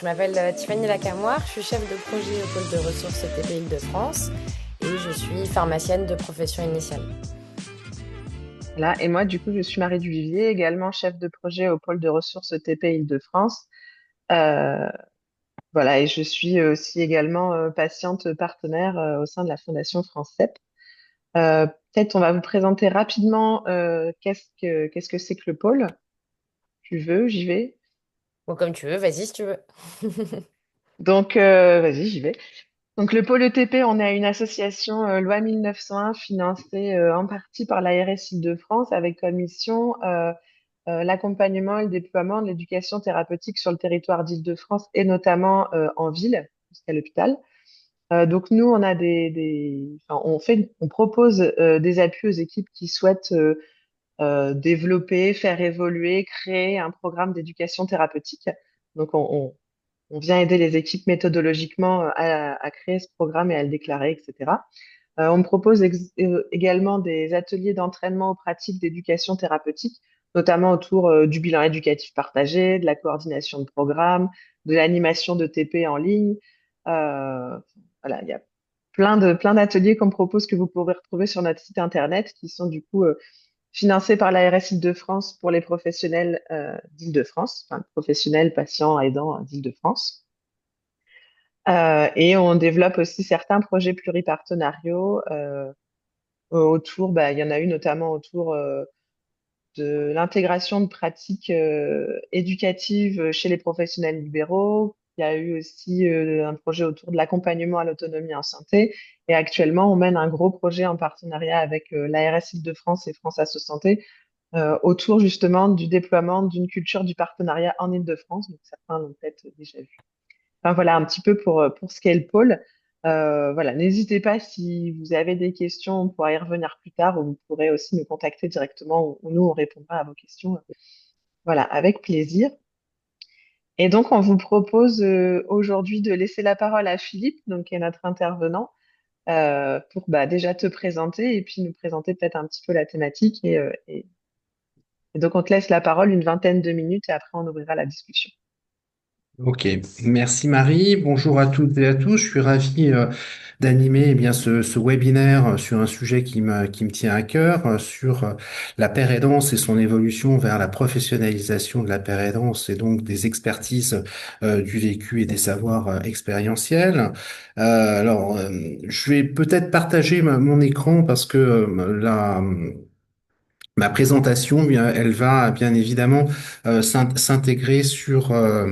Je m'appelle Tiffany Lacamoire, je suis chef de projet au pôle de ressources TP Île-de-France et je suis pharmacienne de profession initiale. Voilà. Et moi, du coup, je suis Marie Duvivier, également chef de projet au pôle de ressources TP Île-de-France. Euh, voilà, et je suis aussi également patiente partenaire au sein de la Fondation France CEP. Peut-être on va vous présenter rapidement qu'est-ce que c'est que le pôle. Tu veux, j'y vais. Bon, comme tu veux, vas-y si tu veux. Donc, vas-y, j'y vais. Donc, le pôle ETP, on est une association loi 1901 financée en partie par l'ARS Île-de-France avec comme mission l'accompagnement et le déploiement de l'éducation thérapeutique sur le territoire d'Île-de-France et notamment en ville, jusqu'à l'hôpital. Donc nous, on a enfin, on propose des appuis aux équipes qui souhaitent développer, faire évoluer, créer un programme d'éducation thérapeutique. Donc on vient aider les équipes méthodologiquement à créer ce programme et à le déclarer, etc. On propose également des ateliers d'entraînement aux pratiques d'éducation thérapeutique, notamment autour du bilan éducatif partagé, de la coordination de programmes, de l'animation de TP en ligne. Euh, voilà, il y a plein d'ateliers qu'on propose que vous pourrez retrouver sur notre site internet, qui sont du coup financés par l'ARS Île-de-France pour les professionnels d'Île-de-France, enfin professionnels, patients, aidants d'Île-de-France. Et on développe aussi certains projets pluripartenariaux autour, bah, il y en a eu notamment autour de l'intégration de pratiques éducatives chez les professionnels libéraux. Il y a eu aussi un projet autour de l'accompagnement à l'autonomie en santé. Et actuellement, on mène un gros projet en partenariat avec l'ARS Île-de-France et France Asso Santé autour justement du déploiement d'une culture du partenariat en Île-de-France. Donc certains l'ont peut-être déjà vu. Enfin, voilà un petit peu pour ce qu'est le pôle. Voilà, n'hésitez pas si vous avez des questions, on pourra y revenir plus tard ou vous pourrez aussi nous contacter directement ou nous, on répondra à vos questions. Voilà, avec plaisir. Et donc, on vous propose aujourd'hui de laisser la parole à Philippe, donc, qui est notre intervenant, pour bah, déjà te présenter et puis nous présenter peut-être un petit peu la thématique. Et donc, on te laisse la parole une vingtaine de minutes et après, on ouvrira la discussion. Ok, merci Marie. Bonjour à toutes et à tous. Je suis ravi d'animer ce webinaire sur un sujet qui me tient à cœur, sur la paire aidance et son évolution vers la professionnalisation de la paire aidance et donc des expertises du vécu et des savoirs expérientiels. Je vais peut-être partager mon écran parce que ma présentation, bien, elle va bien évidemment s'intégrer sur ah,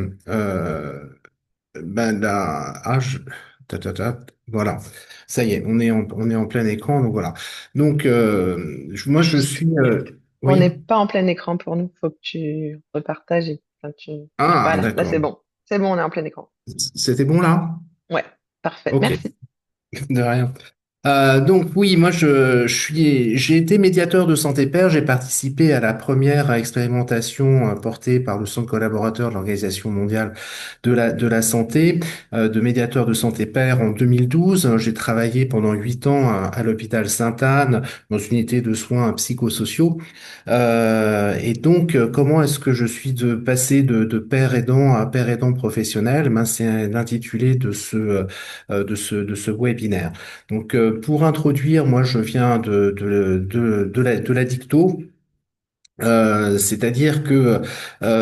voilà. Ça y est, on est en plein écran, donc voilà. Donc moi je Juste, suis on n'est oui. pas en plein écran pour nous. Faut que tu repartages et enfin, tu... Ah, Voilà, là c'est d'accord. bon. C'est bon, on est en plein écran. C'était bon là? Ouais, parfait. Ok, Merci. de rien. Donc oui, moi j'ai été médiateur de santé pair. J'ai participé à la première expérimentation portée par le Centre collaborateur de l'Organisation mondiale de la santé, de médiateur de santé pair en 2012. J'ai travaillé pendant 8 ans à l'hôpital Sainte-Anne dans une unité de soins psychosociaux. Et donc comment est-ce que je suis passé de pair aidant à pair aidant professionnel? Ben, c'est l'intitulé de ce webinaire. Donc, pour introduire, moi, je viens de la dicto. C'est-à-dire que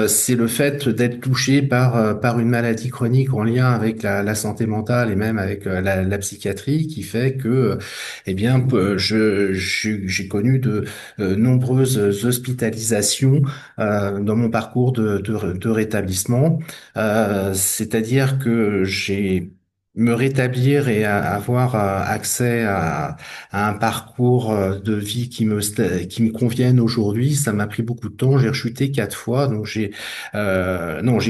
c'est le fait d'être touché par une maladie chronique en lien avec la santé mentale et même avec la psychiatrie qui fait que eh bien j'ai connu de nombreuses hospitalisations dans mon parcours de rétablissement. C'est-à-dire que j'ai me rétablir et avoir accès à un parcours de vie qui me convienne aujourd'hui. Ça m'a pris beaucoup de temps. J'ai rechuté 4 fois, non, j'ai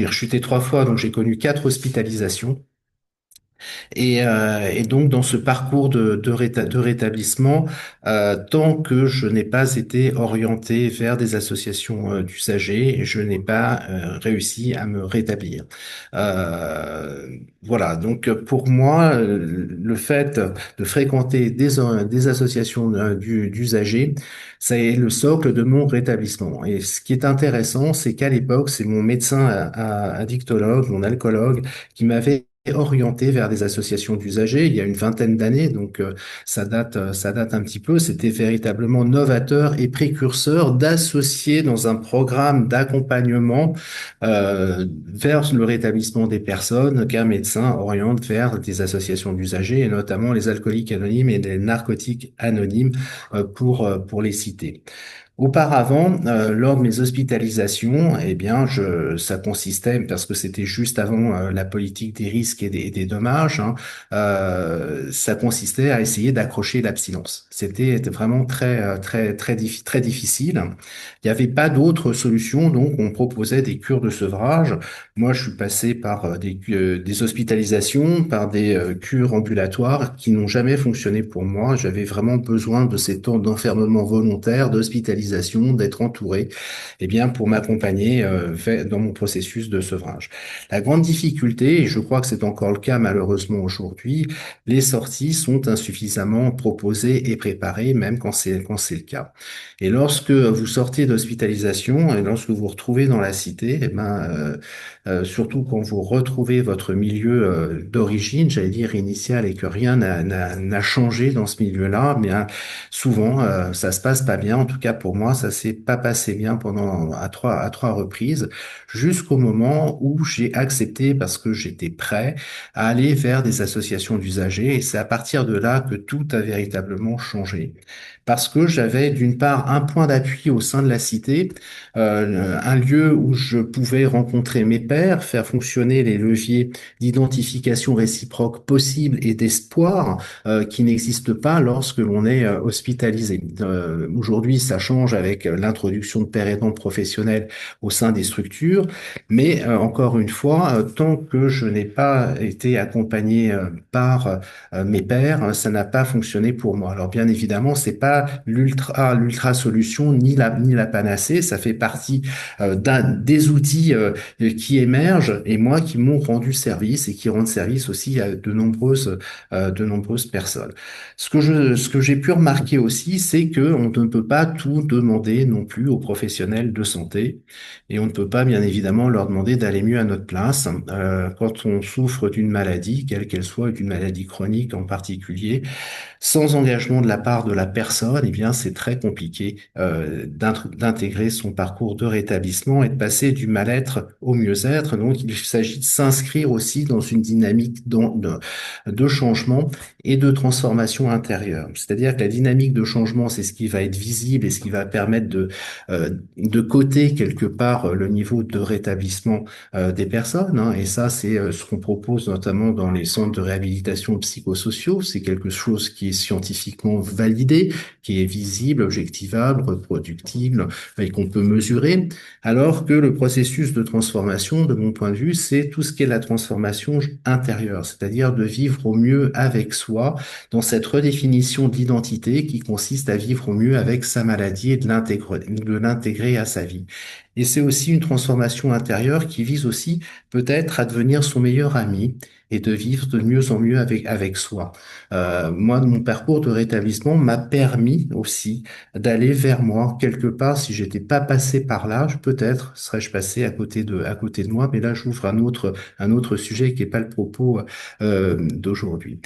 rechuté 3 fois, donc j'ai connu 4 hospitalisations. Et donc, dans ce parcours de rétablissement, tant que je n'ai pas été orienté vers des associations d'usagers, je n'ai pas réussi à me rétablir. Euh, voilà, donc pour moi, le fait de fréquenter des associations d'usagers, ça est le socle de mon rétablissement. Et ce qui est intéressant, c'est qu'à l'époque, c'est mon médecin addictologue, mon alcoologue, qui m'avait orienté vers des associations d'usagers il y a une vingtaine d'années, donc ça date un petit peu. C'était véritablement novateur et précurseur d'associer dans un programme d'accompagnement vers le rétablissement des personnes qu'un médecin oriente vers des associations d'usagers, et notamment les alcooliques anonymes et les narcotiques anonymes pour les citer. Auparavant, lors de mes hospitalisations, eh bien, ça consistait, parce que c'était juste avant la politique des risques et des dommages, hein, ça consistait à essayer d'accrocher l'abstinence. C'était vraiment très difficile. Il n'y avait pas d'autre solution, donc on proposait des cures de sevrage. Moi, je suis passé par des hospitalisations, par des cures ambulatoires qui n'ont jamais fonctionné pour moi. J'avais vraiment besoin de ces temps d'enfermement volontaire, d'hospitalisation, d'être entouré, eh bien, pour m'accompagner dans mon processus de sevrage. La grande difficulté, et je crois que c'est encore le cas malheureusement aujourd'hui, les sorties sont insuffisamment proposées et préparées, même quand c'est le cas. Et lorsque vous sortez d'hospitalisation et lorsque vous vous retrouvez dans la cité, eh ben, surtout quand vous retrouvez votre milieu d'origine, j'allais dire initial, et que rien n'a changé dans ce milieu-là, bien souvent ça se passe pas bien. En tout cas pour moi, ça s'est pas passé bien pendant à trois reprises, jusqu'au moment où j'ai accepté, parce que j'étais prêt, à aller vers des associations d'usagers. Et c'est à partir de là que tout a véritablement changé. Parce que j'avais d'une part un point d'appui au sein de la cité, un lieu où je pouvais rencontrer mes pairs, faire fonctionner les leviers d'identification réciproque possible et d'espoir qui n'existent pas lorsque l'on est hospitalisé. Aujourd'hui, ça change avec l'introduction de pairs aidants professionnels au sein des structures, mais encore une fois, tant que je n'ai pas été accompagné par mes pairs, ça n'a pas fonctionné pour moi. Alors bien évidemment, c'est pas l'ultra solution ni la panacée, ça fait partie des outils qui émergent et moi qui m'ont rendu service et qui rendent service aussi à de nombreuses personnes. Ce que j'ai pu remarquer aussi, c'est que on ne peut pas tout demander non plus aux professionnels de santé et on ne peut pas bien évidemment leur demander d'aller mieux à notre place. Quand on souffre d'une maladie, quelle qu'elle soit, d'une maladie chronique en particulier, sans engagement de la part de la personne, eh bien, c'est très compliqué d'intégrer son parcours de rétablissement et de passer du mal-être au mieux-être. Donc, il s'agit de s'inscrire aussi dans une dynamique de changement et de transformation intérieure. C'est-à-dire que la dynamique de changement, c'est ce qui va être visible et ce qui va permettre de coter quelque part le niveau de rétablissement des personnes, hein. Et ça, c'est ce qu'on propose notamment dans les centres de réhabilitation psychosociaux. C'est quelque chose qui est scientifiquement validé, qui est visible, objectivable, reproductible et qu'on peut mesurer. Alors que le processus de transformation, de mon point de vue, c'est tout ce qui est la transformation intérieure, c'est-à-dire de vivre au mieux avec soi dans cette redéfinition d'identité qui consiste à vivre au mieux avec sa maladie et de l'intégrer à sa vie. Et c'est aussi une transformation intérieure qui vise aussi peut-être à devenir son meilleur ami et de vivre de mieux en mieux avec soi. Moi, mon parcours de rétablissement m'a permis aussi d'aller vers moi quelque part. Si j'étais pas passé par là, peut-être serais-je passé à côté de moi. Mais là, j'ouvre un autre sujet qui n'est pas le propos d'aujourd'hui.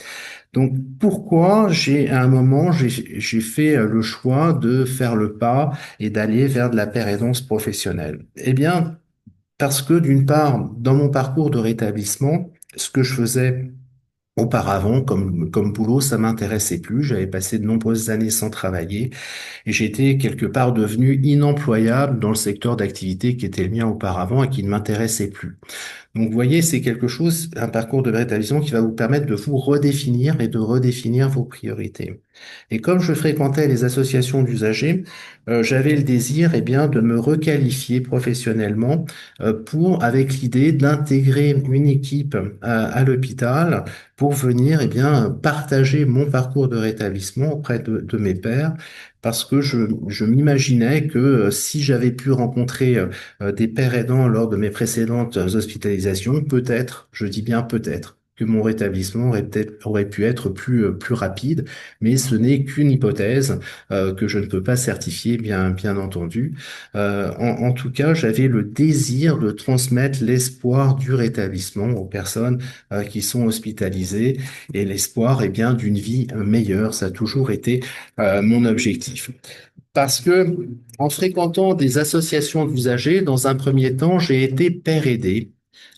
Donc, pourquoi à un moment, j'ai fait le choix de faire le pas et d'aller vers de la pérédance professionnelle? Eh bien, parce que d'une part, dans mon parcours de rétablissement, ce que je faisais auparavant comme boulot, ça m'intéressait plus. J'avais passé de nombreuses années sans travailler et j'étais quelque part devenu inemployable dans le secteur d'activité qui était le mien auparavant et qui ne m'intéressait plus. Donc, vous voyez, c'est quelque chose, un parcours de rétablissement qui va vous permettre de vous redéfinir et de redéfinir vos priorités. Et comme je fréquentais les associations d'usagers, j'avais le désir, eh bien, de me requalifier professionnellement avec l'idée d'intégrer une équipe à l'hôpital pour venir, eh bien, partager mon parcours de rétablissement auprès de mes pairs. Parce que je m'imaginais que si j'avais pu rencontrer des pairs aidants lors de mes précédentes hospitalisations, peut-être, je dis bien peut-être, que mon rétablissement aurait pu être plus rapide, mais ce n'est qu'une hypothèse que je ne peux pas certifier, bien entendu. En tout cas, j'avais le désir de transmettre l'espoir du rétablissement aux personnes qui sont hospitalisées et l'espoir, eh bien, d'une vie meilleure. Ça a toujours été mon objectif. Parce que en fréquentant des associations d'usagers, dans un premier temps, j'ai été père aidé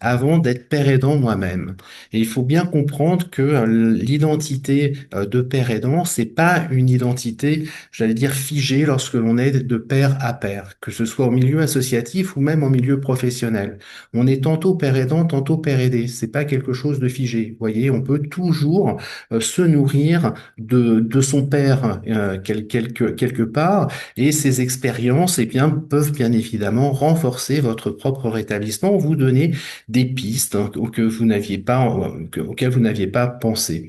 avant d'être père aidant moi-même. Et il faut bien comprendre que l'identité de père aidant, c'est pas une identité, j'allais dire, figée lorsque l'on est de père à père, que ce soit au milieu associatif ou même au milieu professionnel. On est tantôt père aidant, tantôt père aidé. C'est pas quelque chose de figé. Vous voyez, on peut toujours se nourrir de son père quelque part, et ces expériences, eh bien, peuvent bien évidemment renforcer votre propre rétablissement, vous donner des pistes auxquelles vous n'aviez pas pensé.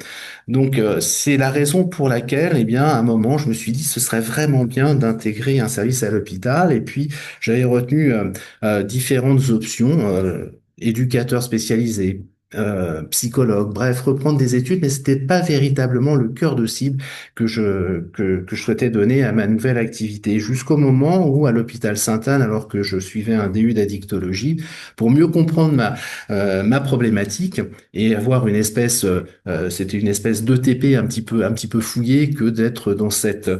Donc, c'est la raison pour laquelle, eh bien, à un moment, je me suis dit, ce serait vraiment bien d'intégrer un service à l'hôpital. Et puis, j'avais retenu différentes options, éducateur spécialisé, psychologue, bref, reprendre des études, mais c'était pas véritablement le cœur de cible que je souhaitais donner à ma nouvelle activité. Jusqu'au moment où, à l'hôpital Sainte-Anne, alors que je suivais un DU d'addictologie, pour mieux comprendre ma problématique et avoir c'était une espèce d'ETP un petit peu fouillé que d'être dans cet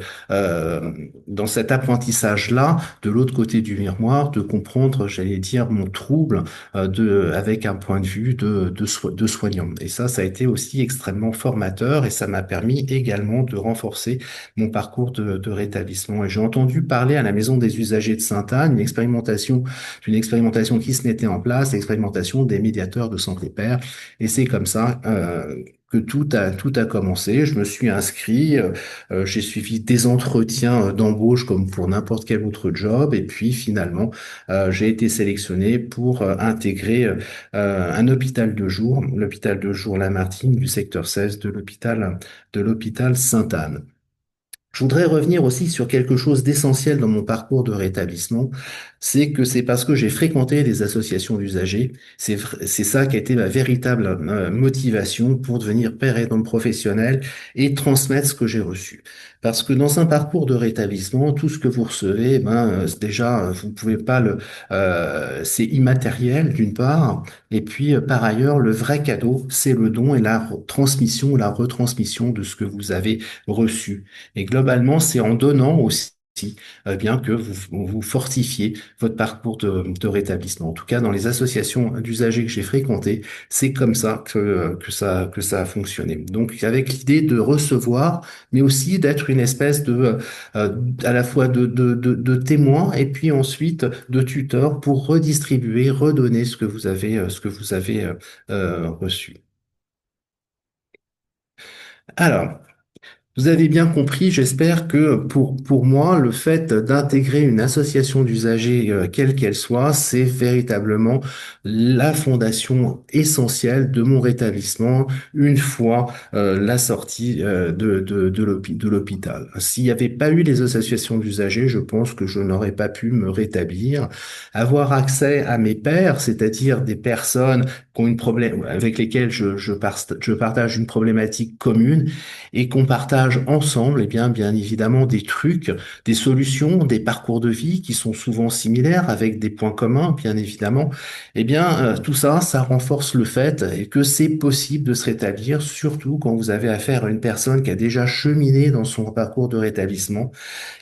apprentissage-là, de l'autre côté du miroir, de comprendre, j'allais dire, mon trouble avec un point de vue de soignant. Et ça a été aussi extrêmement formateur et ça m'a permis également de renforcer mon parcours de rétablissement. Et j'ai entendu parler à la Maison des usagers de Sainte-Anne, d'une expérimentation qui se mettait en place, l'expérimentation des médiateurs de santé pair. Et c'est comme ça que tout a commencé. Je me suis inscrit, j'ai suivi des entretiens d'embauche comme pour n'importe quel autre job, et puis finalement, j'ai été sélectionné pour intégrer un hôpital de jour, l'hôpital de jour Lamartine du secteur 16 de l'hôpital Sainte-Anne. Je voudrais revenir aussi sur quelque chose d'essentiel dans mon parcours de rétablissement, c'est parce que j'ai fréquenté des associations d'usagers, c'est ça qui a été ma véritable motivation pour devenir père aidant professionnel et transmettre ce que j'ai reçu. Parce que dans un parcours de rétablissement, tout ce que vous recevez, déjà, vous pouvez pas c'est immatériel d'une part, et puis par ailleurs, le vrai cadeau, c'est le don et la transmission ou la retransmission de ce que vous avez reçu. Et globalement, c'est en donnant aussi bien que vous fortifiez votre parcours de rétablissement. En tout cas, dans les associations d'usagers que j'ai fréquentées, c'est comme ça que ça a fonctionné. Donc, avec l'idée de recevoir, mais aussi d'être une espèce à la fois de témoin et puis ensuite de tuteur pour redistribuer, redonner ce que vous avez reçu. Alors, vous avez bien compris, j'espère que pour moi, le fait d'intégrer une association d'usagers, quelle qu'elle soit, c'est véritablement la fondation essentielle de mon rétablissement une fois la sortie de l'hôpital. S'il n'y avait pas eu les associations d'usagers, je pense que je n'aurais pas pu me rétablir. Avoir accès à mes pairs, c'est-à-dire des personnes qui ont une problème, avec lesquelles je partage une problématique commune, et qu'on partage ensemble, eh bien évidemment, des trucs, des solutions, des parcours de vie qui sont souvent similaires avec des points communs, bien évidemment. Tout ça, ça renforce le fait que c'est possible de se rétablir, surtout quand vous avez affaire à une personne qui a déjà cheminé dans son parcours de rétablissement,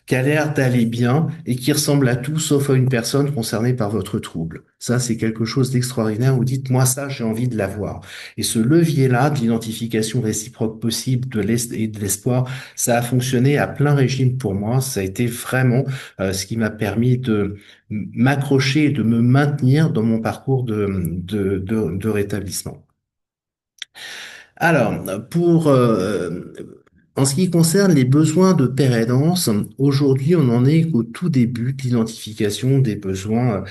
qui a l'air d'aller bien et qui ressemble à tout sauf à une personne concernée par votre trouble. Ça, c'est quelque chose d'extraordinaire. Vous dites, moi, ça, j'ai envie de l'avoir. Et ce levier-là, de l'identification réciproque possible et de l'espoir, ça a fonctionné à plein régime pour moi. Ça a été vraiment ce qui m'a permis de m'accrocher et de me maintenir dans mon parcours de rétablissement. Alors, En ce qui concerne les besoins de pair aidance, aujourd'hui, on en est qu'au tout début de l'identification des besoins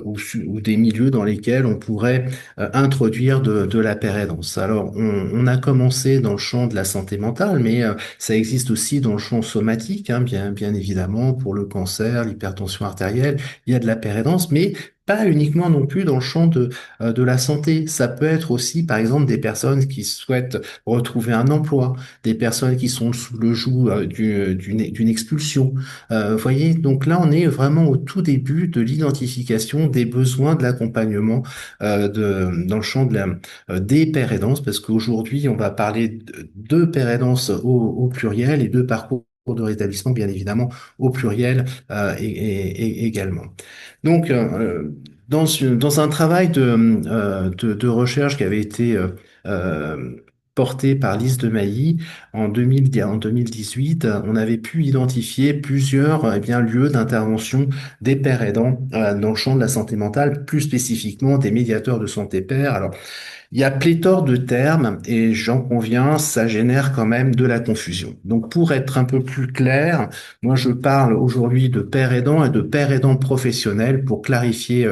ou des milieux dans lesquels on pourrait introduire de la pair aidance. Alors, on a commencé dans le champ de la santé mentale, mais ça existe aussi dans le champ somatique, hein, bien évidemment, pour le cancer, l'hypertension artérielle, il y a de la pair aidance, mais pas uniquement non plus dans le champ de la santé. Ça peut être aussi, par exemple, des personnes qui souhaitent retrouver un emploi, des personnes qui sont sous le joug d'une expulsion. Vous voyez, donc là, on est vraiment au tout début de l'identification des besoins de l'accompagnement dans le champ des pères aidants, parce qu'aujourd'hui, on va parler de pères aidants au pluriel et de parcours de rétablissement, bien évidemment, au pluriel également. Donc, dans un travail de recherche qui avait été euh, porté par Lise de Mailly en 2018, on avait pu identifier plusieurs lieux d'intervention des pères aidants dans le champ de la santé mentale, plus spécifiquement des médiateurs de santé père. Alors, il y a pléthore de termes et j'en conviens, ça génère quand même de la confusion. Donc pour être un peu plus clair, moi je parle aujourd'hui de père aidant et de père aidant professionnel pour clarifier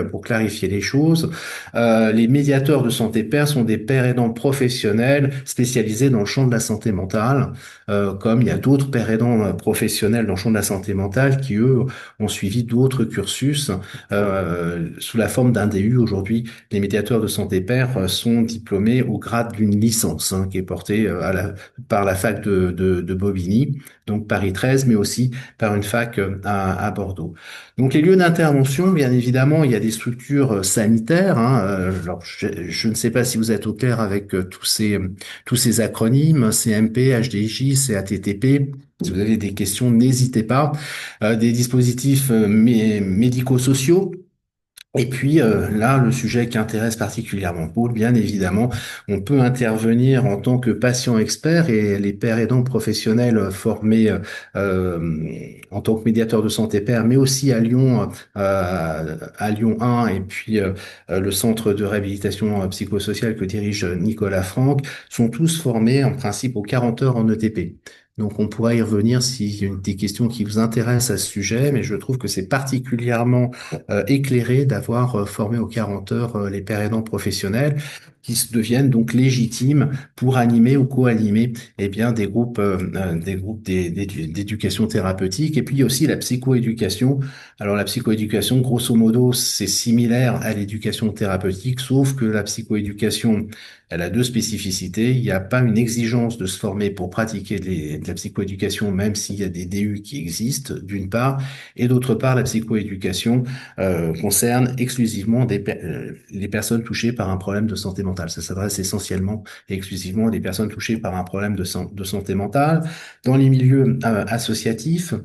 les choses. Les médiateurs de santé père sont des pères aidants professionnels spécialisés dans le champ de la santé mentale, comme il y a d'autres pères aidants professionnels dans le champ de la santé mentale qui eux ont suivi d'autres cursus sous la forme d'un DU aujourd'hui. Les médiateurs de santé père sont diplômés au grade d'une licence hein, qui est portée par la fac de Bobigny, donc Paris 13, mais aussi par une fac à Bordeaux. Donc les lieux d'intervention, bien évidemment, il y a des structures sanitaires. Hein, alors je ne sais pas si vous êtes au clair avec tous ces acronymes, CMP, HDJ, CATTP. Si vous avez des questions, n'hésitez pas. Des dispositifs médico-sociaux. Et puis là, le sujet qui intéresse particulièrement Paul, bien évidemment, on peut intervenir en tant que patient expert et les pairs aidants professionnels formés en tant que médiateurs de santé père, mais aussi à Lyon 1 et puis le centre de réhabilitation psychosociale que dirige Nicolas Franck, sont tous formés en principe aux 40 heures en ETP. Donc on pourra y revenir s'il y a des questions qui vous intéressent à ce sujet, mais je trouve que c'est particulièrement éclairé d'avoir formé aux 40 heures les pères aidants professionnels qui deviennent donc légitimes pour animer ou co-animer des groupes d'éducation thérapeutique. Et puis aussi la psychoéducation. Alors la psychoéducation, grosso modo, c'est similaire à l'éducation thérapeutique, sauf que la psychoéducation, elle a deux spécificités. Il n'y a pas une exigence de se former pour pratiquer de la psychoéducation, même s'il y a des DU qui existent, d'une part, et d'autre part, la psychoéducation concerne exclusivement les personnes touchées par un problème de santé mentale. Ça s'adresse essentiellement et exclusivement à des personnes touchées par un problème de santé mentale. Dans les milieux associatifs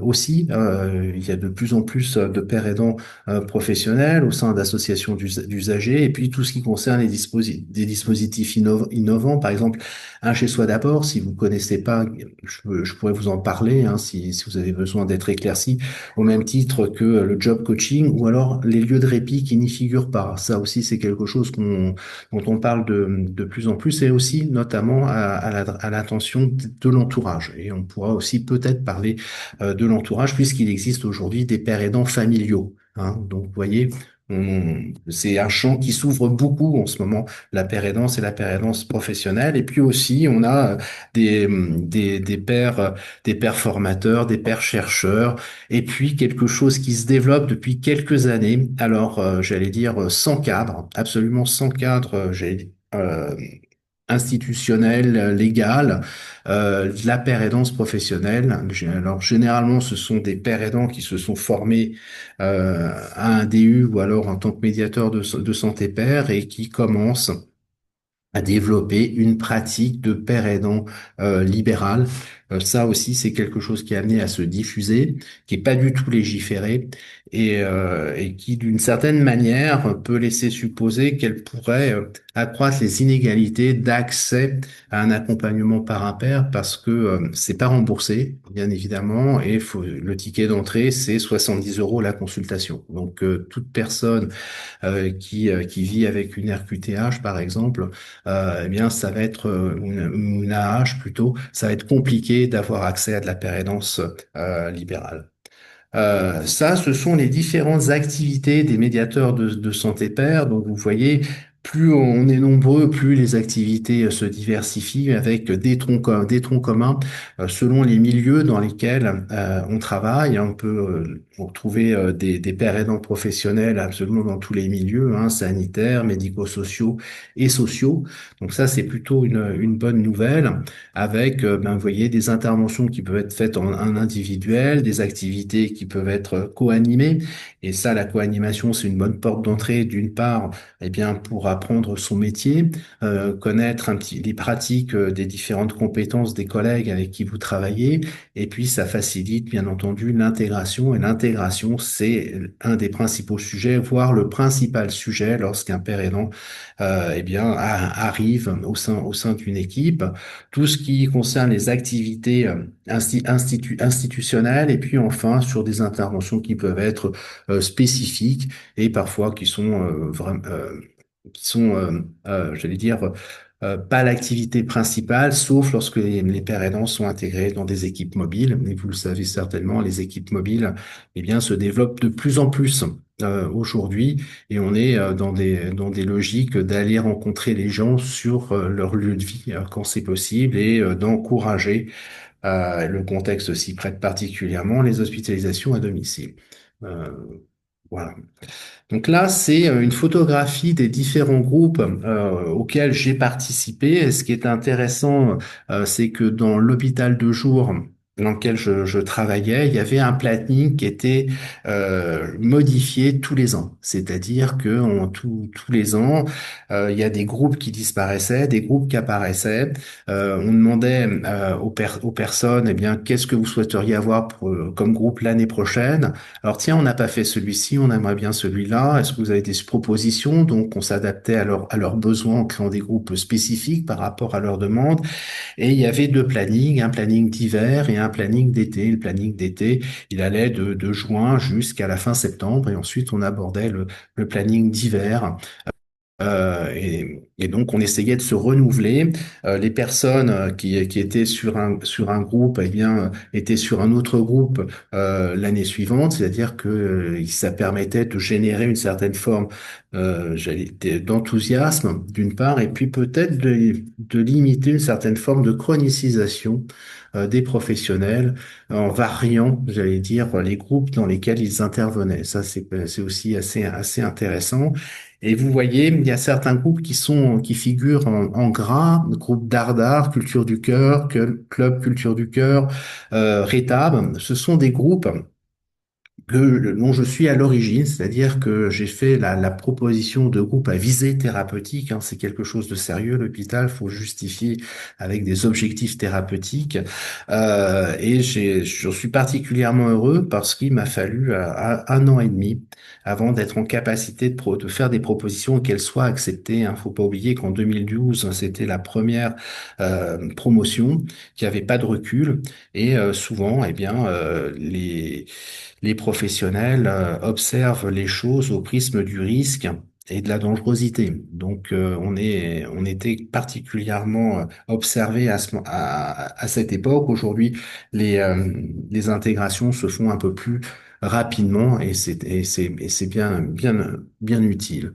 aussi, il y a de plus en plus de pairs aidants professionnels au sein d'associations d'usagers, et puis tout ce qui concerne des dispositifs innovants, par exemple un chez soi d'abord, si vous connaissez pas, je pourrais vous en parler, hein, si vous avez besoin d'être éclairci, au même titre que le job coaching ou alors les lieux de répit qui n'y figurent pas. Ça aussi, c'est quelque chose dont on parle de plus en plus et aussi notamment à l'attention de l'entourage. Et on pourra aussi peut-être parler de l'entourage puisqu'il existe aujourd'hui des pères aidants familiaux. Hein. Donc, vous voyez, c'est un champ qui s'ouvre beaucoup en ce moment, la paire aidance et la paire aidance professionnelle. Et puis aussi, on a des pairs formateurs, des pairs chercheurs, et puis quelque chose qui se développe depuis quelques années. Alors, j'allais dire sans cadre, absolument sans cadre, institutionnel, légal, de la paire aidance professionnelle. Alors généralement, ce sont des pairs aidants qui se sont formés à un DU ou alors en tant que médiateur de santé paire et qui commencent à développer une pratique de père aidant libérale. Ça aussi, c'est quelque chose qui est amené à se diffuser, qui est pas du tout légiféré et qui, d'une certaine manière, peut laisser supposer qu'elle pourrait accroître les inégalités d'accès à un accompagnement par un père parce que c'est pas remboursé, bien évidemment, et le ticket d'entrée, c'est 70 € la consultation. Donc, toute personne qui vit avec une RQTH, par exemple, eh bien, ça va être une AH plutôt, ça va être compliqué d'avoir accès à de la pérénance libérale. Ça, ce sont les différentes activités des médiateurs de santé pair. Donc, vous voyez, plus on est nombreux, plus les activités se diversifient avec des troncs communs selon les milieux dans lesquels on travaille. On peut retrouver des pairs aidants professionnels absolument dans tous les milieux, hein, sanitaires, médico-sociaux et sociaux. Donc ça, c'est plutôt une bonne nouvelle avec, ben, vous voyez, des interventions qui peuvent être faites en individuel, des activités qui peuvent être co-animées. Et ça, la co-animation, c'est une bonne porte d'entrée, d'une part, eh bien, pour apprendre son métier, connaître un petit, les pratiques des différentes compétences des collègues avec qui vous travaillez. Et puis, ça facilite, bien entendu, l'intégration. Et l'intégration, c'est un des principaux sujets, voire le principal sujet lorsqu'un père aidant, eh bien, arrive au sein d'une équipe, tout ce qui concerne les activités institutionnelles, et puis enfin sur des interventions qui peuvent être spécifiques et parfois qui sont vraiment j'allais dire pas l'activité principale, sauf lorsque les pères aidants sont intégrés dans des équipes mobiles. Et vous le savez certainement, les équipes mobiles, eh bien, se développent de plus en plus aujourd'hui, et on est dans des logiques d'aller rencontrer les gens sur leur lieu de vie quand c'est possible, et d'encourager, le contexte s'y prête particulièrement, les hospitalisations à domicile. Euh, voilà. Donc là, c'est une photographie des différents groupes auxquels j'ai participé. Et ce qui est intéressant, c'est que dans l'hôpital de jour dans lequel je travaillais, il y avait un planning qui était modifié tous les ans. C'est-à-dire que tous les ans, il y a des groupes qui disparaissaient, des groupes qui apparaissaient. On demandait aux personnes, eh bien, qu'est-ce que vous souhaiteriez avoir comme groupe l'année prochaine? Alors tiens, on n'a pas fait celui-ci, on aimerait bien celui-là. Est-ce que vous avez des propositions? Donc on s'adaptait à leurs besoins en créant des groupes spécifiques par rapport à leurs demandes. Et il y avait deux plannings, un planning d'hiver et un planning d'été. Le planning d'été, il allait de juin jusqu'à la fin septembre, et ensuite on abordait le planning d'hiver. Et donc, on essayait de se renouveler. Les personnes qui étaient sur un groupe, eh bien, étaient sur un autre groupe l'année suivante, c'est-à-dire que ça permettait de générer une certaine forme d'enthousiasme, d'une part, et puis peut-être de limiter une certaine forme de chronicisation des professionnels en variant, j'allais dire, les groupes dans lesquels ils intervenaient. Ça, c'est aussi assez intéressant. Et vous voyez, il y a certains groupes qui figurent en gras, groupe Dardar, Culture du Cœur, Club Culture du Cœur, Rétab. Ce sont des groupes dont je suis à l'origine, c'est-à-dire que j'ai fait la proposition de groupe à visée thérapeutique, hein, c'est quelque chose de sérieux, l'hôpital, faut justifier avec des objectifs thérapeutiques, et je suis particulièrement heureux parce qu'il m'a fallu un an et demi avant d'être en capacité de faire des propositions et qu'elles soient acceptées, hein. Faut pas oublier qu'en 2012, c'était la première promotion, qui avait pas de recul, et souvent, eh bien, les professionnels observent les choses au prisme du risque et de la dangerosité. Donc, on était particulièrement observé à cette époque. Aujourd'hui, les intégrations se font un peu plus rapidement, et c'est bien utile.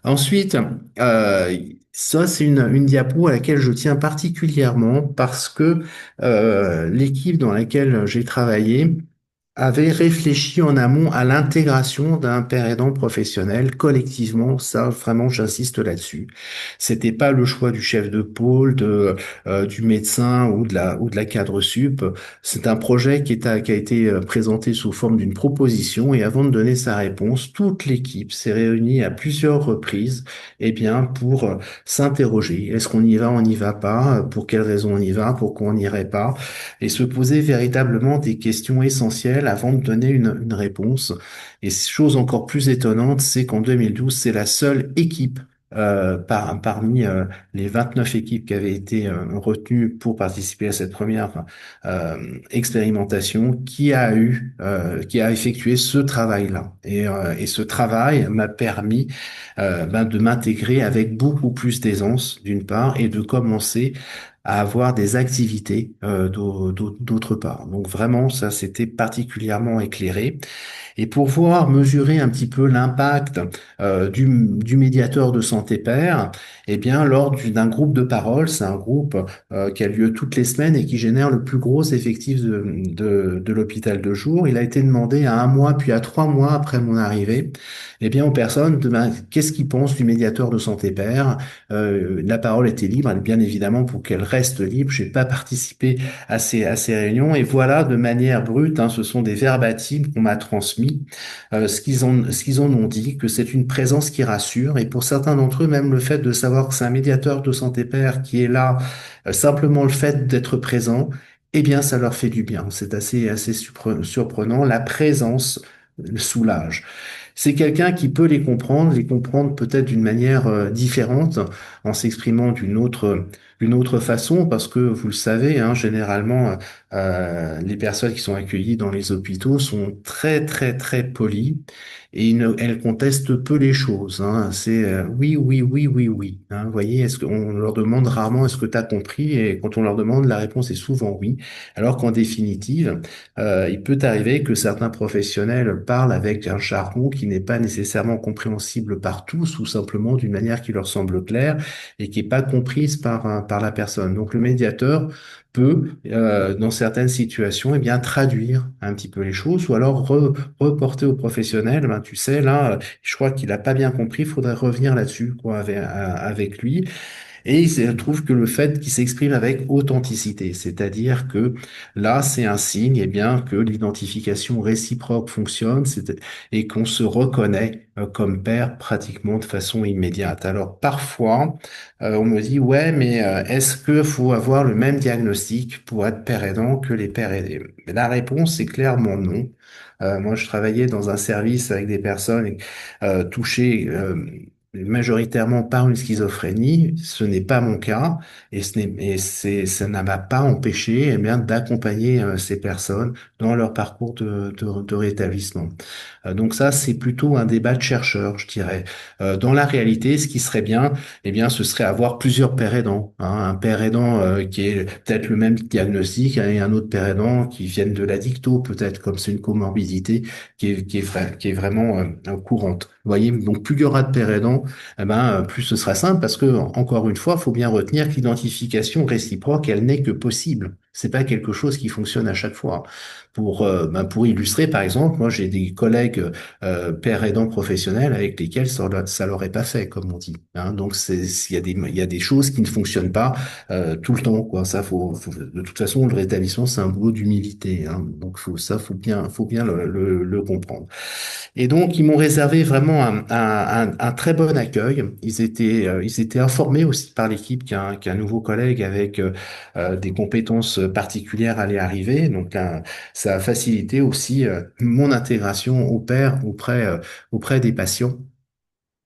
Ensuite, ça, c'est une diapo à laquelle je tiens particulièrement parce que l'équipe dans laquelle j'ai travaillé avait réfléchi en amont à l'intégration d'un père aidant professionnel collectivement. Ça, vraiment, j'insiste là-dessus. C'était pas le choix du chef de pôle, du médecin ou de la cadre sup. C'est un projet qui a été présenté sous forme d'une proposition, et avant de donner sa réponse, toute l'équipe s'est réunie à plusieurs reprises, eh bien, pour s'interroger. Est-ce qu'on y va, on n'y va pas? Pour quelles raisons on y va? Pourquoi on n'irait pas? Et se poser véritablement des questions essentielles avant de donner une réponse. Et chose encore plus étonnante, c'est qu'en 2012, c'est la seule équipe parmi les 29 équipes qui avaient été retenues pour participer à cette première expérimentation, qui a effectué ce travail-là. Et ce travail m'a permis de m'intégrer avec beaucoup plus d'aisance, d'une part, et de commencer à avoir des activités d'autre part. Donc vraiment, ça, c'était particulièrement éclairé. Et pour pouvoir mesurer un petit peu l'impact du médiateur de santé pair, eh bien, d'un groupe de parole, c'est un groupe qui a lieu toutes les semaines et qui génère le plus gros effectif de l'hôpital de jour. Il a été demandé à 1 mois, puis à 3 mois après mon arrivée, eh bien, aux personnes, qu'est-ce qu'ils pensent du médiateur de santé pair. La parole était libre, bien évidemment, pour qu'elle reste libre. J'ai pas participé à ces réunions. Et voilà, de manière brute, hein, ce sont des verbatims qu'on m'a transmis, ce qu'ils en ont dit, que c'est une présence qui rassure. Et pour certains d'entre eux, même le fait de savoir que c'est un médiateur de santé pair qui est là, simplement le fait d'être présent, eh bien, ça leur fait du bien. C'est assez surprenant. La présence soulage. C'est quelqu'un qui peut les comprendre peut-être d'une manière différente, en s'exprimant d'une autre façon, parce que vous le savez, hein, généralement, les personnes qui sont accueillies dans les hôpitaux sont très, très, très polies et elles contestent peu les choses. Hein. C'est oui, oui, oui, oui, oui. Hein. Vous voyez, on leur demande rarement est-ce que tu as compris, et quand on leur demande, la réponse est souvent oui, alors qu'en définitive, il peut arriver que certains professionnels parlent avec un jargon qui n'est pas nécessairement compréhensible par tous, ou simplement d'une manière qui leur semble claire et qui n'est pas comprise par la personne. Donc le médiateur peut, dans certaines situations, eh bien, traduire un petit peu les choses, ou alors reporter au professionnel, ben, tu sais, là, je crois qu'il n'a pas bien compris, il faudrait revenir là-dessus, quoi, avec lui. Et il se trouve que le fait qu'il s'exprime avec authenticité, c'est-à-dire que là, c'est un signe, eh bien, que l'identification réciproque fonctionne, et qu'on se reconnaît comme père pratiquement de façon immédiate. Alors parfois, on me dit, ouais, mais est-ce que faut avoir le même diagnostic pour être père aidant que les pères aidés? La réponse est clairement non. Moi, je travaillais dans un service avec des personnes touchées majoritairement par une schizophrénie. Ce n'est pas mon cas, ça ne m'a pas empêché, eh bien, d'accompagner ces personnes dans leur parcours de rétablissement. Donc ça, c'est plutôt un débat de chercheurs, je dirais. Dans la réalité, ce qui serait bien, eh bien, ce serait avoir plusieurs pères aidants. Hein. Un père aidant qui est peut-être le même diagnostic, et un autre père aidant qui vienne de l'addicto, peut-être, comme c'est une comorbidité qui est vraiment courante. Vous voyez, donc plus il y aura de pères aidants, eh ben, plus ce sera simple, parce que, encore une fois, il faut bien retenir que l'identification réciproque, elle n'est que possible. C'est pas quelque chose qui fonctionne à chaque fois. Pour illustrer, par exemple, moi j'ai des collègues pères aidants professionnels avec lesquels ça l'aurait pas fait, comme on dit. Hein. Donc il y a des choses qui ne fonctionnent pas tout le temps, quoi. Ça de toute façon, le rétablissement, c'est un boulot d'humilité. Hein. Donc faut bien le comprendre. Et donc, ils m'ont réservé vraiment un très bon accueil. Ils étaient informés aussi par l'équipe qu'un nouveau collègue avec des compétences particulières allait arriver. Donc, ça a facilité aussi mon intégration au pair auprès des patients.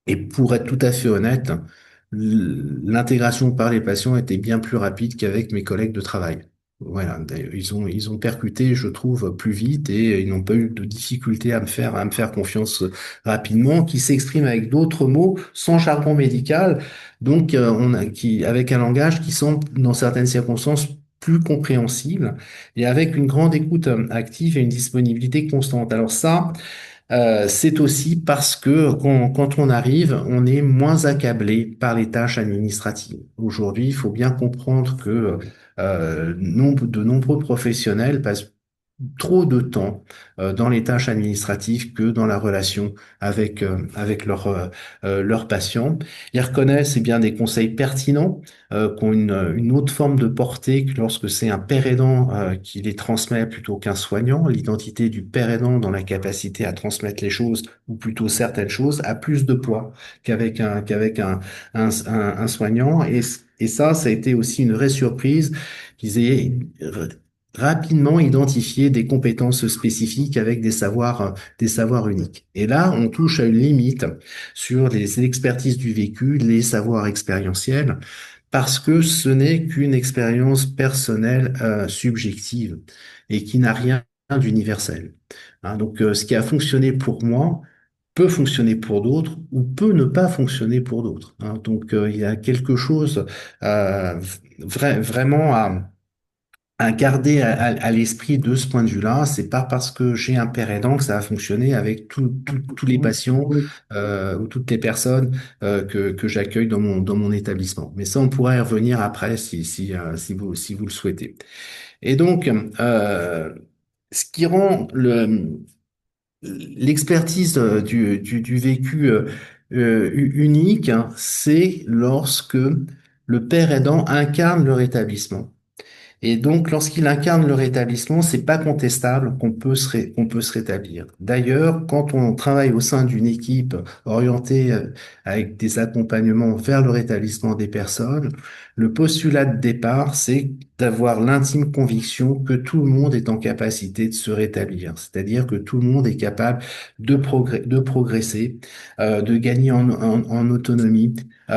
Et pour être tout à fait honnête, l'intégration par les patients était bien plus rapide qu'avec mes collègues de travail. Voilà, d'ailleurs, ils ont percuté, je trouve, plus vite, et ils n'ont pas eu de difficulté à me faire confiance rapidement, qui s'exprime avec d'autres mots, sans jargon médical, donc avec un langage qui semble, dans certaines circonstances, plus compréhensible, et avec une grande écoute active et une disponibilité constante. Alors ça, c'est aussi parce que quand on arrive, on est moins accablé par les tâches administratives. Aujourd'hui, il faut bien comprendre que de nombreux professionnels passent trop de temps dans les tâches administratives que dans la relation avec leurs patients. Ils reconnaissent eh bien des conseils pertinents qui ont une autre forme de portée que lorsque c'est un père aidant qui les transmet plutôt qu'un soignant. L'identité du père aidant dans la capacité à transmettre les choses, ou plutôt certaines choses, a plus de poids qu'avec un soignant. Et ça a été aussi une vraie surprise qu'ils aient rapidement identifier des compétences spécifiques avec des savoirs uniques. Et là, on touche à une limite sur les expertises du vécu, les savoirs expérientiels, parce que ce n'est qu'une expérience personnelle subjective et qui n'a rien d'universel. Hein, donc, ce qui a fonctionné pour moi peut fonctionner pour d'autres ou peut ne pas fonctionner pour d'autres. Hein. Donc, il y a quelque chose vraiment à garder à l'esprit de ce point de vue-là. C'est pas parce que j'ai un père aidant que ça va fonctionner avec tous les patients ou toutes les personnes que j'accueille dans mon établissement. Mais ça, on pourrait y revenir après si vous le souhaitez. Et donc, ce qui rend l'expertise du vécu unique, hein, c'est lorsque le père aidant incarne le rétablissement. Et donc, lorsqu'il incarne le rétablissement, c'est pas contestable qu'on peut se rétablir. D'ailleurs, quand on travaille au sein d'une équipe orientée avec des accompagnements vers le rétablissement des personnes, le postulat de départ, c'est d'avoir l'intime conviction que tout le monde est en capacité de se rétablir. C'est-à-dire que tout le monde est capable de progresser, de gagner en autonomie, et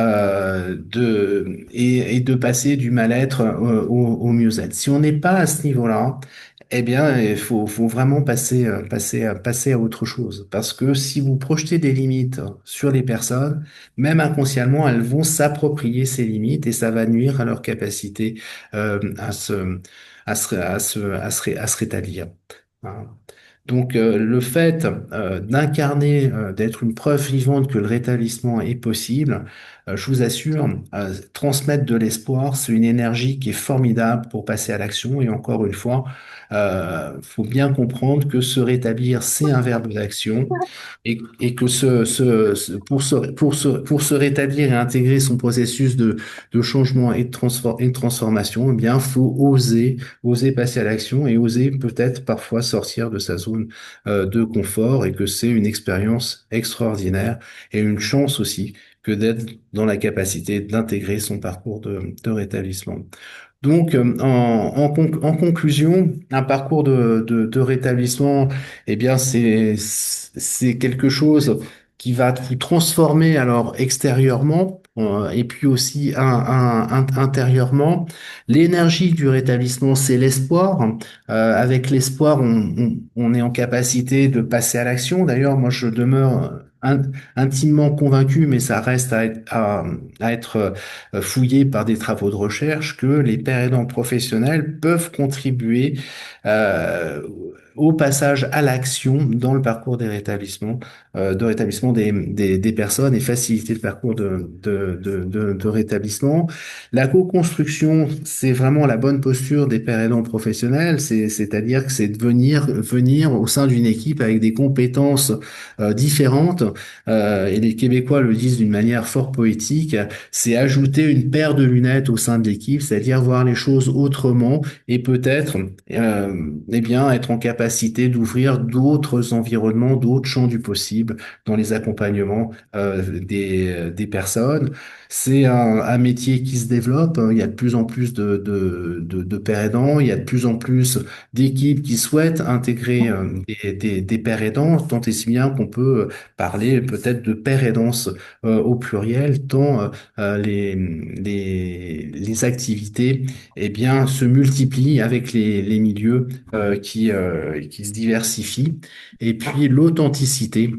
de passer du mal-être au mieux-être. Si on n'est pas à ce niveau-là, eh bien, faut vraiment passer à autre chose. Parce que si vous projetez des limites sur les personnes, même inconsciemment, elles vont s'approprier ces limites et ça va nuire à leur capacité à se rétablir. Hein. Donc, le fait d'incarner, d'être une preuve vivante que le rétablissement est possible, je vous assure, transmettre de l'espoir, c'est une énergie qui est formidable pour passer à l'action. Et encore une fois, faut bien comprendre que se rétablir, c'est un verbe d'action et que pour se rétablir et intégrer son processus de changement et de transformation, eh bien, faut oser passer à l'action et oser peut-être parfois sortir de sa zone de confort et que c'est une expérience extraordinaire et une chance aussi que d'être dans la capacité d'intégrer son parcours de rétablissement. Donc, en conclusion, un parcours de rétablissement, eh bien, c'est quelque chose qui va vous transformer alors extérieurement et puis aussi intérieurement. L'énergie du rétablissement, c'est l'espoir. Avec l'espoir, on est en capacité de passer à l'action. D'ailleurs, moi, je demeure intimement convaincu, mais ça reste à être fouillé par des travaux de recherche, que les pères aidants professionnels peuvent contribuer euh, au passage à l'action dans le parcours de rétablissement des personnes et faciliter le parcours de rétablissement. La co-construction, c'est vraiment la bonne posture des pères aidants professionnels, c'est-à-dire que c'est de venir au sein d'une équipe avec des compétences différentes, et les Québécois le disent d'une manière fort poétique, c'est ajouter une paire de lunettes au sein de l'équipe, c'est-à-dire voir les choses autrement et peut-être eh bien être en capacité d'ouvrir d'autres environnements, d'autres champs du possible dans les accompagnements des personnes. C'est un métier qui se développe. Il y a de plus en plus de pères aidants. Il y a de plus en plus d'équipes qui souhaitent intégrer des pères aidants, tant et si bien qu'on peut parler peut-être de père aidance au pluriel, tant les activités eh bien, se multiplient avec les milieux qui se diversifient. Et puis l'authenticité.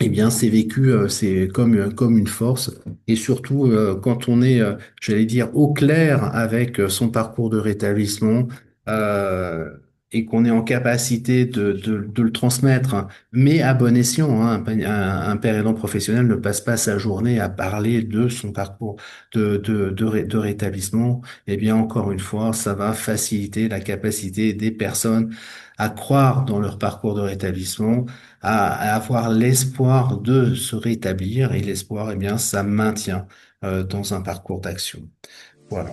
Eh bien, c'est vécu, c'est comme une force. Et surtout, quand on est, j'allais dire, au clair avec son parcours de rétablissement, euh, et qu'on est en capacité de le transmettre, hein, mais à bon escient, hein, un père aidant professionnel ne passe pas sa journée à parler de son parcours de rétablissement. Eh bien, encore une fois, ça va faciliter la capacité des personnes à croire dans leur parcours de rétablissement, à avoir l'espoir de se rétablir et l'espoir, eh bien, ça maintient dans un parcours d'action. Voilà.